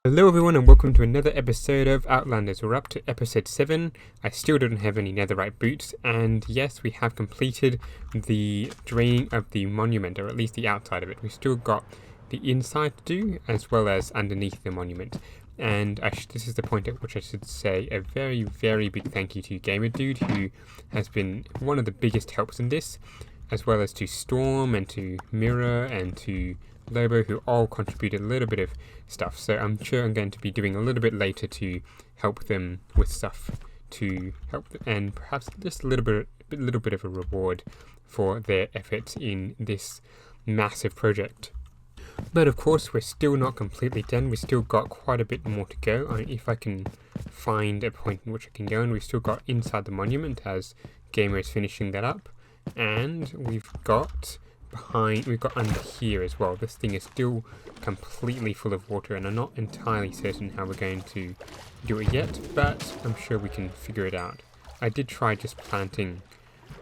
Hello everyone and welcome to another episode of Outlanders. We're up to episode 7. I still don't have any netherite boots, and yes, we have completed the draining of the monument, or at least the outside of it. We've still got the inside to do, as well as underneath the monument. And this is the point at which I should say a very, very big thank you to Gamer Dude, who has been one of the biggest helps in this, as well as to Storm and to Mirror and to Lobo, who all contributed a little bit of stuff. So I'm sure I'm going to be doing a little bit later to help them with stuff to help them, and perhaps just a little bit of a reward for their efforts in this massive project. But of course, we're still not completely done. We've still got quite a bit more to go. If I can find a point in which I can go, and we've still got inside the monument as Gamer is finishing that up, and we've got under here as well. This thing is still completely full of water, and I'm not entirely certain how we're going to do it yet, but I'm sure we can figure it out. I did try just planting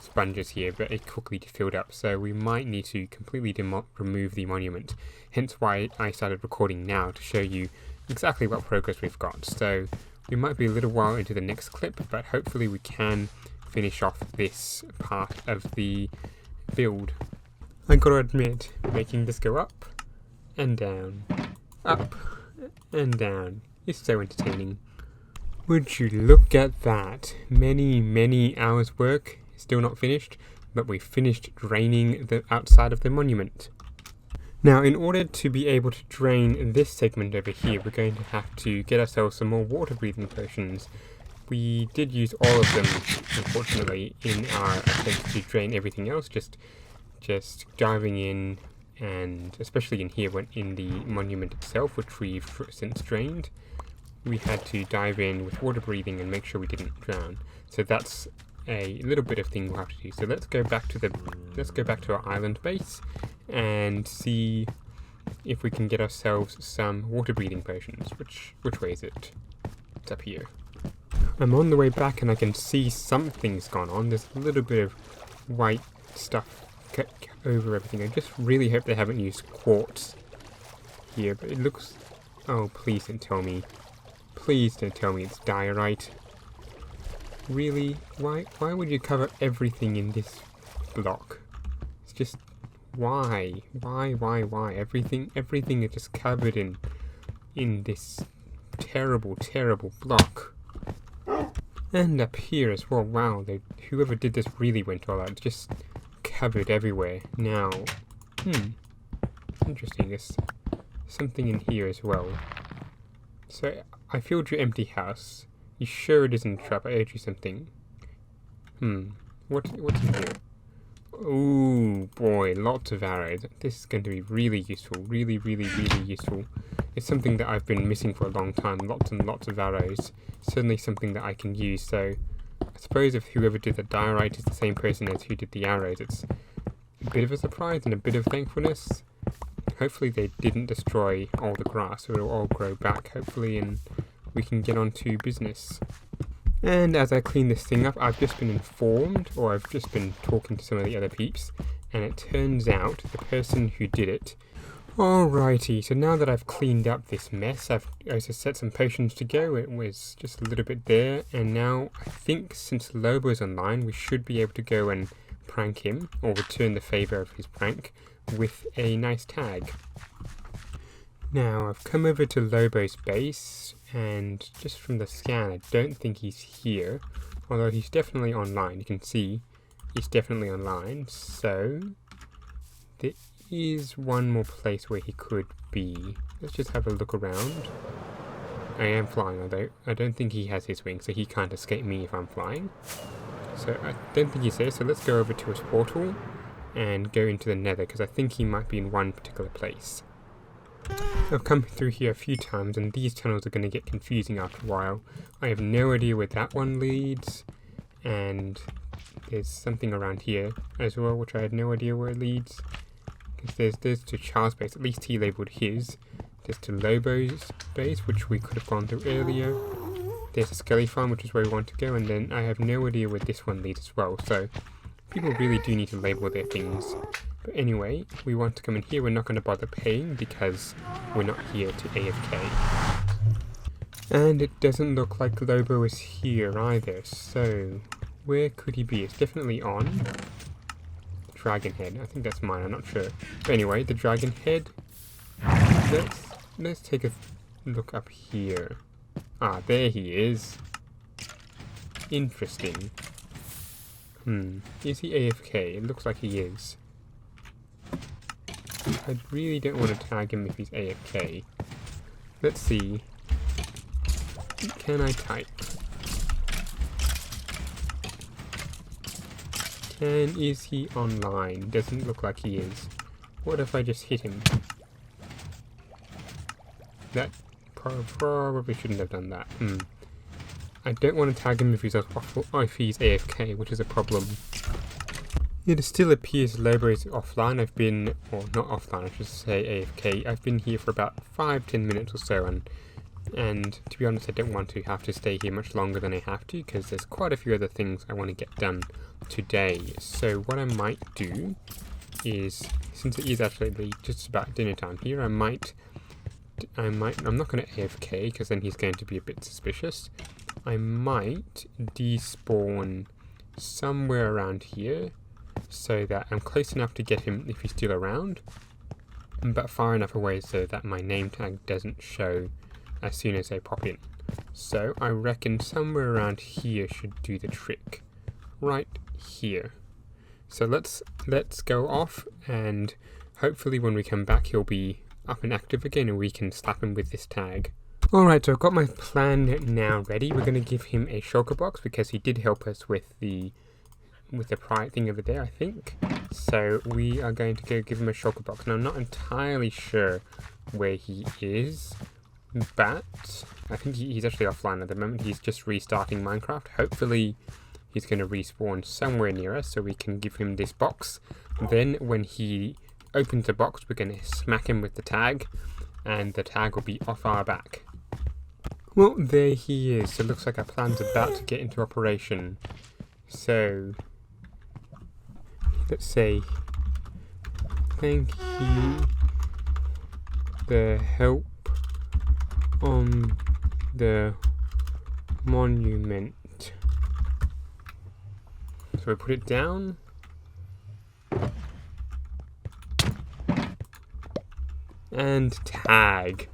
sponges here, but it quickly filled up, so we might need to completely remove the monument. Hence why I started recording now, to show you exactly what progress we've got. So we might be a little while into the next clip, but hopefully we can finish off this part of the build. I gotta admit, making this go up and down is so entertaining. Would you look at that? Many hours work, still not finished, but we finished draining the outside of the monument. Now, in order to be able to drain this segment over here, we're going to have to get ourselves some more water breathing potions. We did use all of them, unfortunately, in our attempt to drain everything else, just diving in, and especially in here, when in the monument itself, which we've since drained, we had to dive in with water breathing and make sure we didn't drown. So that's a little bit of thing we'll have to do. So let's go back to our island base and see if we can get ourselves some water breathing potions. Which way is it? It's up here. I'm on the way back and I can see something's gone on. There's a little bit of white stuff over everything. I just really hope they haven't used quartz here, but it looks... Oh, please don't tell me. Please don't tell me it's diorite. Really? Why would you cover everything in this block? It's just... Why? Everything is just covered in this terrible block. And up here as well. Wow, whoever did this really went all out. Just covered everywhere. Now, interesting. There's something in here as well. So I filled your empty house. You sure it isn't a trap? I owed you something. What's in here? Oh boy, lots of arrows. This is going to be really useful. Really useful. It's something that I've been missing for a long time. Lots and lots of arrows. Certainly something that I can use. So I suppose if whoever did the diorite is the same person as who did the arrows, it's a bit of a surprise and a bit of thankfulness. Hopefully they didn't destroy all the grass, so it'll all grow back, hopefully, and we can get on to business. And as I clean this thing up, I've just been informed, or I've just been talking to some of the other peeps, and it turns out the person who did it... Alrighty, so now that I've cleaned up this mess, I've also set some potions to go. It was just a little bit there, and now I think since Lobo's online, we should be able to go and prank him, or return the favour of his prank, with a nice tag. Now, I've come over to Lobo's base, and just from the scan, I don't think he's here, although he's definitely online. You can see he's definitely online, so there is one more place where he could be. Let's just have a look around. I am flying, although I don't think he has his wings, so he can't escape me if I'm flying. So I don't think he's there, so let's go over to his portal and go into the nether, because I think he might be in one particular place. I've come through here a few times, and these tunnels are going to get confusing after a while. I have no idea where that one leads, and there's something around here as well, which I had no idea where it leads. Because there's to Charles' base, at least he labelled his. There's to Lobo's base, which we could have gone through earlier. There's a Skelly farm, which is where we want to go, and then I have no idea where this one leads as well, so people really do need to label their things. But anyway, we want to come in here. We're not going to bother paying because we're not here to AFK. And it doesn't look like Lobo is here either, so where could he be? It's definitely on Dragon Head. I think that's mine, I'm not sure. But anyway, the Dragon Head. Let's take a look up here. Ah, there he is. Interesting. Is he AFK? It looks like he is. I really don't want to tag him if he's AFK. Let's see. Can I type? Is he online? Doesn't look like he is. What if I just hit him? That probably shouldn't have done that. I don't want to tag him if he's AFK, which is a problem. It still appears Lobo is offline. or not offline, I should say AFK. I've been here for about 5-10 minutes or so, and to be honest, I don't want to have to stay here much longer than I have to, because there's quite a few other things I want to get done today. So what I might do is, since it is actually just about dinner time here, I'm not going to AFK, because then he's going to be a bit suspicious. I might despawn somewhere around here, so that I'm close enough to get him if he's still around, but far enough away so that my name tag doesn't show as soon as I pop in. So I reckon somewhere around here should do the trick. Right here. So let's go off, and hopefully when we come back he'll be up and active again and we can slap him with this tag. Alright, so I've got my plan now ready. We're going to give him a shulker box because he did help us with the pride thing over there, I think. So we are going to go give him a shulker box. Now I'm not entirely sure where he is, but I think he's actually offline at the moment. He's just restarting Minecraft. Hopefully he's going to respawn somewhere near us so we can give him this box. Then when he opens the box, we're going to smack him with the tag, and the tag will be off our back. Well, there he is. So it looks like our plan's about to get into operation. So let's say thank you the help on the monument. So we put it down. And tag.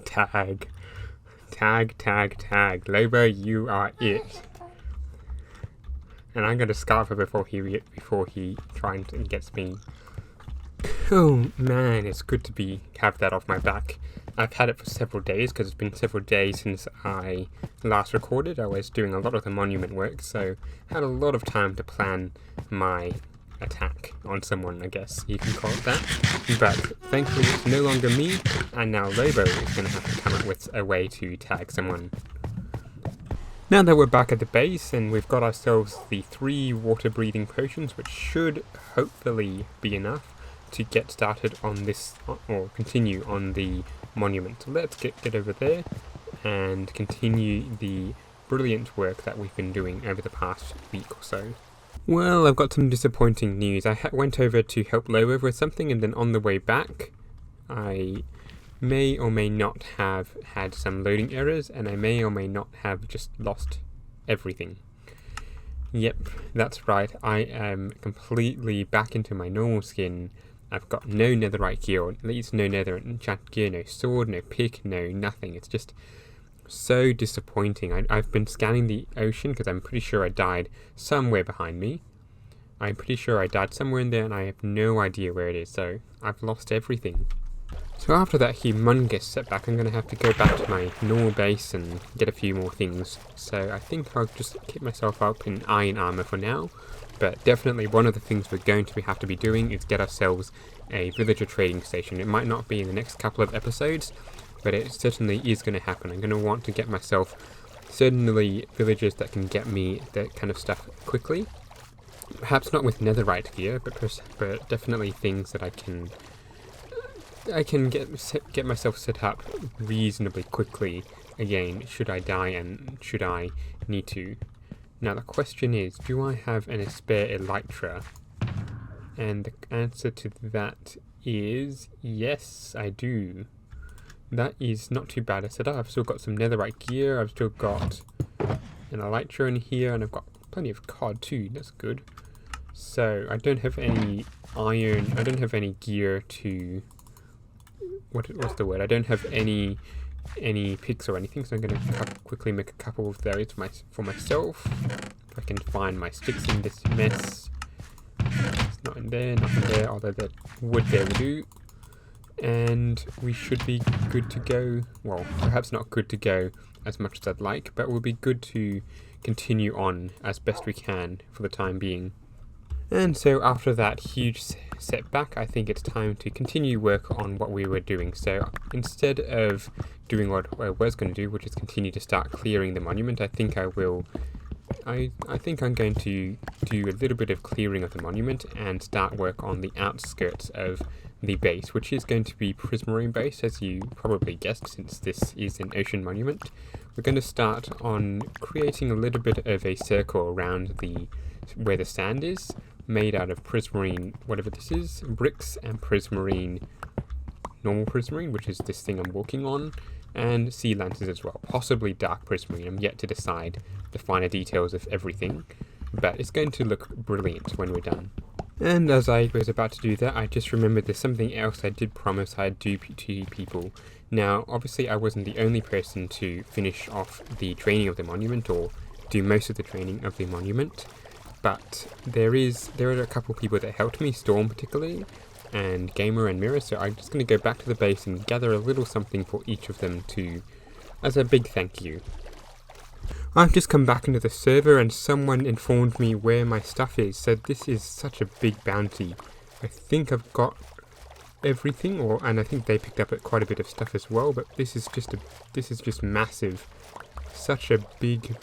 Tag. Tag, tag, tag. Lobo, you are it. And I'm going to scarf her before he tries and gets me. Oh man, it's good to have that off my back. I've had it for several days because it's been several days since I last recorded. I was doing a lot of the monument work, so I had a lot of time to plan my attack on someone, I guess you can call it that. But thankfully it's no longer me, and now Lobo is going to have to come up with a way to tag someone. Now that we're back at the base and we've got ourselves the 3 water breathing potions, which should hopefully be enough to get started on this, or continue on the monument. So let's get over there and continue the brilliant work that we've been doing over the past week or so. Well, I've got some disappointing news. I went over to help Lobo with something, and then on the way back I may or may not have had some loading errors, and I may or may not have just lost everything. Yep, that's right, I am completely back into my normal skin. I've got no netherite gear, or at least no nether enchant gear, no sword, no pick, no nothing. It's just so disappointing. I've been scanning the ocean because I'm pretty sure I died somewhere behind me. I'm pretty sure I died somewhere in there and I have no idea where it is, so I've lost everything. So after that humongous setback, I'm going to have to go back to my normal base and get a few more things. So I think I'll just keep myself up in iron armor for now. But definitely one of the things we're going to have to be doing is get ourselves a villager trading station. It might not be in the next couple of episodes, but it certainly is going to happen. I'm going to want to get myself certainly villagers that can get me that kind of stuff quickly. Perhaps not with netherite gear, but definitely things that I can get myself set up reasonably quickly again, should I die and should I need to. Now the question is, do I have a spare elytra? And the answer to that is yes, I do. that is not too bad. I said I've still got some netherite gear. I've still got an elytra in here, and I've got plenty of cod too. That's good. So I don't have any iron. I don't have any gear to. What's the word? I don't have any picks or anything. So I'm going to quickly make a couple of those for myself. If I can find my sticks in this mess. It's not in there. Not in there. Although the wood there will do. And we should be good to go. Well, perhaps not good to go as much as I'd like, but we'll be good to continue on as best we can for the time being. And so after that huge setback, I think it's time to continue work on what we were doing. So instead of doing what I was going to do, which is continue to start clearing the monument, I think I'm going to do a little bit of clearing of the monument and start work on the outskirts of the base, which is going to be Prismarine base, as you probably guessed, since this is an ocean monument. We're going to start on creating a little bit of a circle around where the sand is, made out of Prismarine, whatever this is, bricks, and Prismarine, normal Prismarine, which is this thing I'm walking on, and sea lanterns as well, possibly dark Prismarine. I'm yet to decide the finer details of everything, but it's going to look brilliant when we're done. And as I was about to do that, I just remembered there's something else I did promise I'd do to people. Now, obviously I wasn't the only person to finish off the training of the monument, or do most of the training of the monument, but there are a couple people that helped me, Storm particularly, and Gamer and Mirror, so I'm just going to go back to the base and gather a little something for each of them as a big thank you. I've just come back into the server and someone informed me where my stuff is, so this is such a big bounty. I think I've got everything, and I think they picked up quite a bit of stuff as well, but this is just massive. Such a big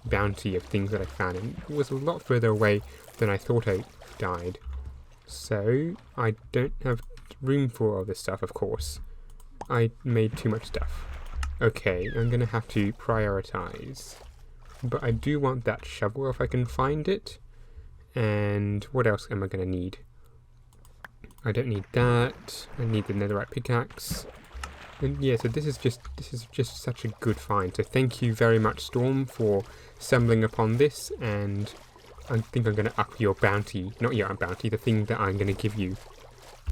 bounty of things that I found, and it was a lot further away than I thought I died. So I don't have room for all this stuff, of course. I made too much stuff. Okay, I'm going to have to prioritize. But I do want that shovel if I can find it. And what else am I going to need? I don't need that. I need the netherite pickaxe. And yeah, so this is just such a good find. So thank you very much, Storm, for stumbling upon this. And I think I'm going to up your bounty. Not your bounty, the thing that I'm going to give you.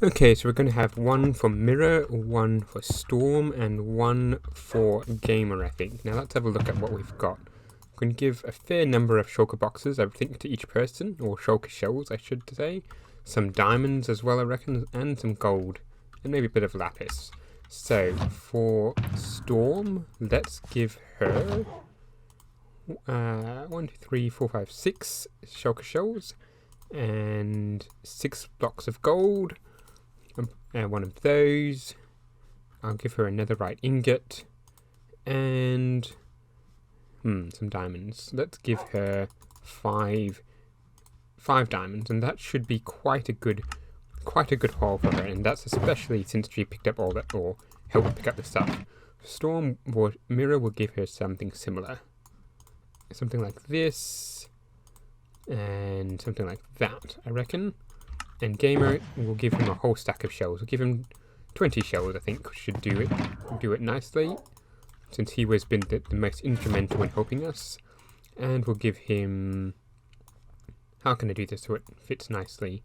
Okay, so we're going to have one for Mirror, one for Storm, and one for Gamer, I think. Now let's have a look at what we've got. I'm going to give a fair number of shulker boxes, I think, to each person, or shulker shells, I should say. Some diamonds as well, I reckon, and some gold, and maybe a bit of lapis. So, for Storm, let's give her 1, 2, 3, 4, 5, 6 shulker shells, and 6 blocks of gold. One of those. I'll give her a netherite ingot and some diamonds. Let's give her 5 diamonds, and that should be quite a good haul for her. And that's especially since she picked up all that, or helped pick up the stuff. Storm or Mirror will give her something similar, something like this, and something like that, I reckon. And Gamer will give him a whole stack of shells. We'll give him 20 shells, I think, should do it nicely, since he has been the most instrumental in helping us. And we'll give him... How can I do this so it fits nicely?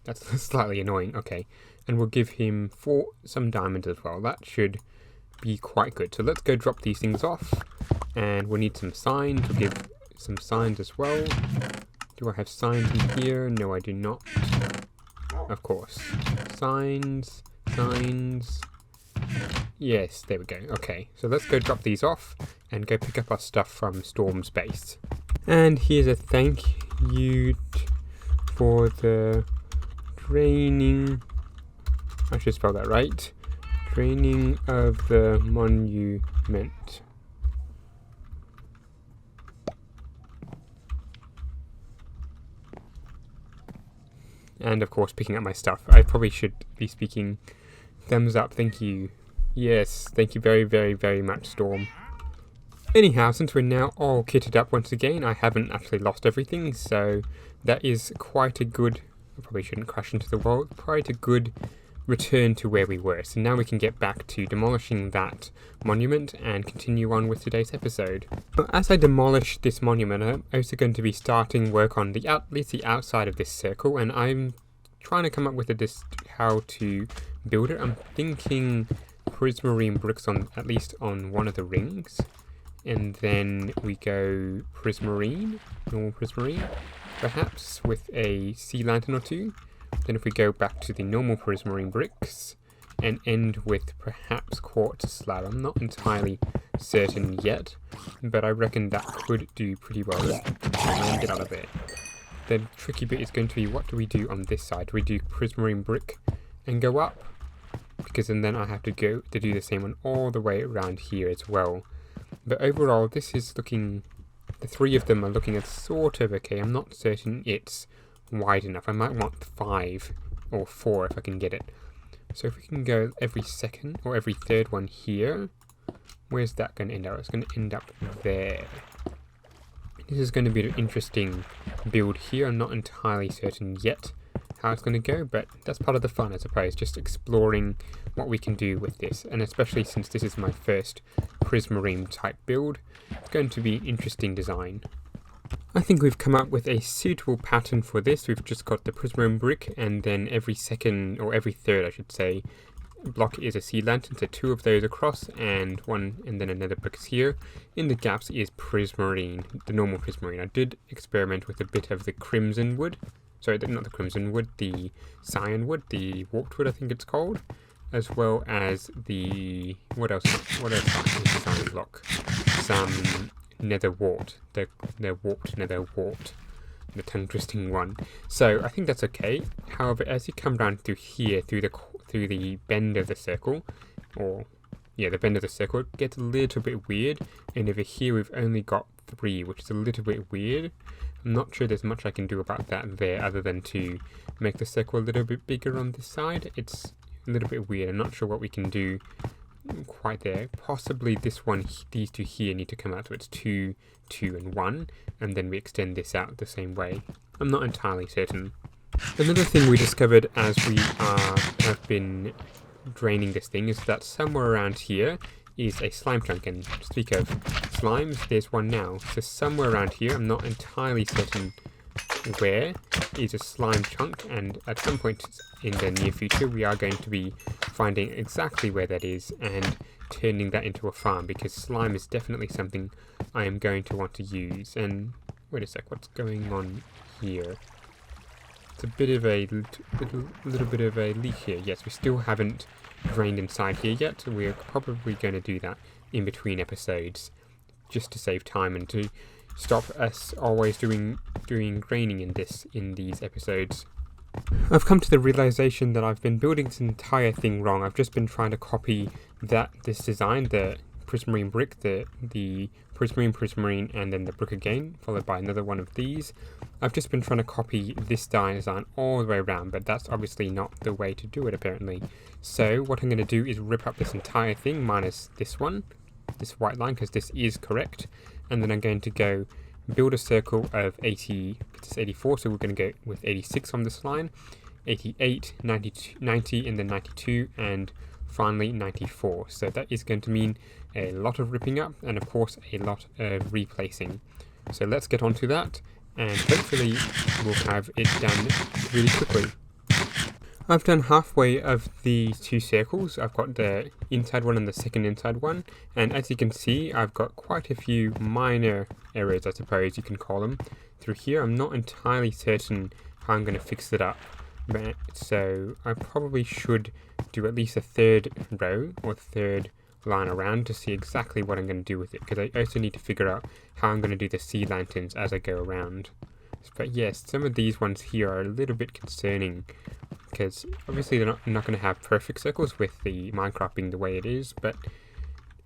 That's slightly annoying. Okay. And we'll give him some diamonds as well. That should be quite good. So let's go drop these things off. And we'll need some signs. We'll give some signs as well. Do I have signs in here? No, I do not. Of course. Signs. Yes, there we go. Okay, so let's go drop these off and go pick up our stuff from Storm's base. And here's a thank you for the training. I should spell that right. Training of the monument. And of course picking up my stuff. I probably should be speaking. Thumbs up, thank you. Yes, thank you very, very, very much, Storm. Anyhow, since we're now all kitted up once again, I haven't actually lost everything, so that is quite a good... I probably shouldn't crash into the wall. Quite a good return to where we were. So now we can get back to demolishing that monument and continue on with today's episode. But as I demolish this monument, I'm also going to be starting work on at least the outside of this circle, and I'm trying to come up with how to build it. I'm thinking prismarine bricks on at least on one of the rings, and then we go normal prismarine, perhaps with a sea lantern or two. Then if we go back to the normal prismarine bricks and end with perhaps quartz slab. I'm not entirely certain yet, but I reckon that could do pretty well. And get out of there. The tricky bit is going to be, what do we do on this side? Do we do prismarine brick and go up? Because then I have to go to do the same one all the way around here as well. But overall, this is looking, the three of them are looking as sort of okay. I'm not certain it's wide enough. I might want 5 or 4 if I can get it. So if we can go every second or every third one here, where's that going to end up? It's going to end up there. This is going to be an interesting build here. I'm not entirely certain yet how it's going to go, but that's part of the fun, I suppose, just exploring what we can do with this. And especially since this is my first prismarine type build, it's going to be an interesting design. I think we've come up with a suitable pattern for this. We've just got the prismarine brick, and then every second, or every third I should say, block is a sea lantern, so 2 of those across, and then another brick here. In the gaps is prismarine, the normal prismarine. I did experiment with a bit of the crimson wood, sorry, not the crimson wood, the cyan wood, the warped wood I think it's called, as well as the, what else is the cyan block? Some nether wart, the warped nether wart, the tongue twisting one. So I think that's okay. However, as you come down through here, through the bend of the circle, the bend of the circle, it gets a little bit weird. And over here we've only got 3, which is a little bit weird. I'm not sure there's much I can do about that there, other than to make the circle a little bit bigger on this side. It's a little bit weird. I'm not sure what we can do quite there. Possibly this one, these 2 here need to come out, so it's 2, 2 and 1, and then we extend this out the same way. I'm not entirely certain. Another thing we discovered as we have been draining this thing is that somewhere around here is a slime chunk, and speak of slimes, there's one now. So somewhere around here, I'm not entirely certain where, is a slime chunk, and at some point in the near future we are going to be finding exactly where that is and turning that into a farm, because slime is definitely something I am going to want to use. And wait a sec, what's going on here? It's a bit of a little bit of a leak here. Yes, we still haven't drained inside here yet, so we're probably going to do that in between episodes just to save time and to stop us always doing draining in these episodes. I've come to the realization that I've been building this entire thing wrong. I've just been trying to copy this design, the prismarine brick, the prismarine, and then the brick again, followed by another one of these. I've just been trying to copy this design all the way around, but that's obviously not the way to do it apparently. So what I'm going to do is rip up this entire thing minus this one, this white line, because this is correct, and then I'm going to go build a circle of 80, it's 84, so we're going to go with 86 on this line, 88, 90, and then 92, and finally 94. So that is going to mean a lot of ripping up, and of course a lot of replacing. So let's get on to that, and hopefully we'll have it done really quickly. I've done halfway of these 2 circles. I've got the inside one and the second inside one, and as you can see I've got quite a few minor errors, I suppose you can call them, through here. I'm not entirely certain how I'm going to fix it up, but so I probably should do at least a 3rd row or 3rd line around to see exactly what I'm going to do with it, because I also need to figure out how I'm going to do the sea lanterns as I go around. But yes, some of these ones here are a little bit concerning, because obviously they're not going to have perfect circles with the Minecraft being the way it is, but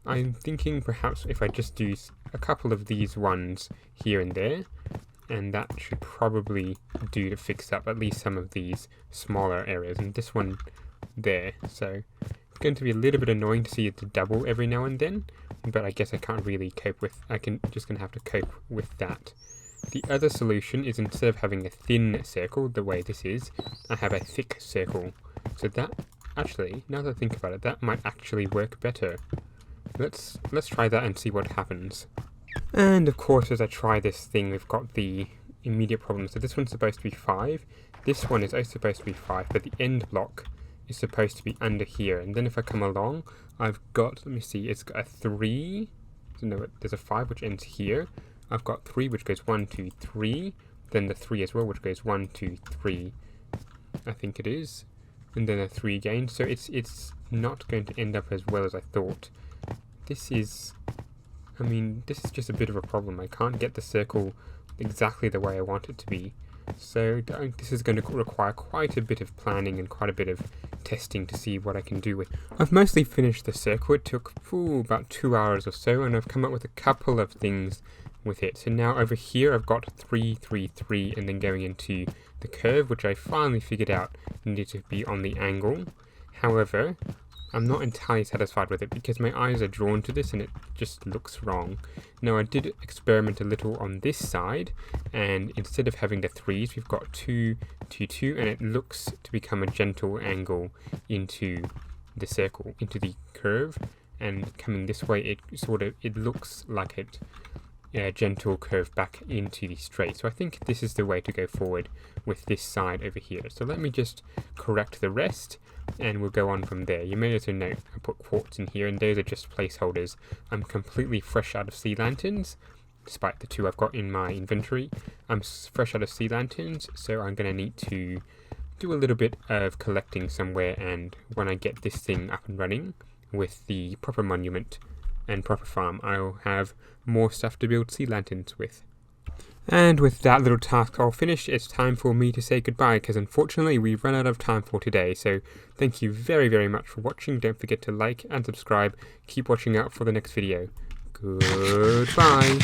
I'm thinking perhaps if I just do a couple of these ones here and there, and that should probably do to fix up at least some of these smaller areas, and this one there. So it's going to be a little bit annoying to see it double every now and then, but I guess I can't really cope with, just going to have to cope with that. The other solution is, instead of having a thin circle the way this is, I have a thick circle. So that Actually, now that I think about it, that might actually work better. Let's try that and see what happens. And of course, as I try this thing, we've got the immediate problem. So this one's supposed to be 5. This one is also supposed to be 5, but the end block is supposed to be under here. And then if I come along, I've got, let me see, it's got a 3. So no, there's a 5 which ends here. I've got 3 which goes 1, 2, 3. Then the 3 as well, which goes 1, 2, 3. I think it is. And then a 3 again. So it's not going to end up as well as I thought. This is just a bit of a problem. I can't get the circle exactly the way I want it to be. So this is going to require quite a bit of planning and quite a bit of testing to see what I can do with. I've mostly finished the circle. It took about 2 hours or so, and I've come up with a couple of things with it. So now over here I've got 3, 3, 3, and then going into the curve, which I finally figured out needed to be on the angle. However, I'm not entirely satisfied with it because my eyes are drawn to this and it just looks wrong. Now I did experiment a little on this side, and instead of having the 3s, we've got 2, 2, 2, and it looks to become a gentle angle into the circle, into the curve, and coming this way it looks like a gentle curve back into the straight. So I think this is the way to go forward with this side over here. So let me just correct the rest and we'll go on from there. You may also note I put quartz in here, and those are just placeholders. I'm completely fresh out of sea lanterns, despite the 2 I've got in my inventory. I'm fresh out of sea lanterns, so I'm going to need to do a little bit of collecting somewhere, and when I get this thing up and running with the proper monument and proper farm, I'll have more stuff to build sea lanterns with. And with that little task all finished, it's time for me to say goodbye, because unfortunately we've run out of time for today. So thank you very, very much for watching. Don't forget to like and subscribe. Keep watching out for the next video. Goodbye.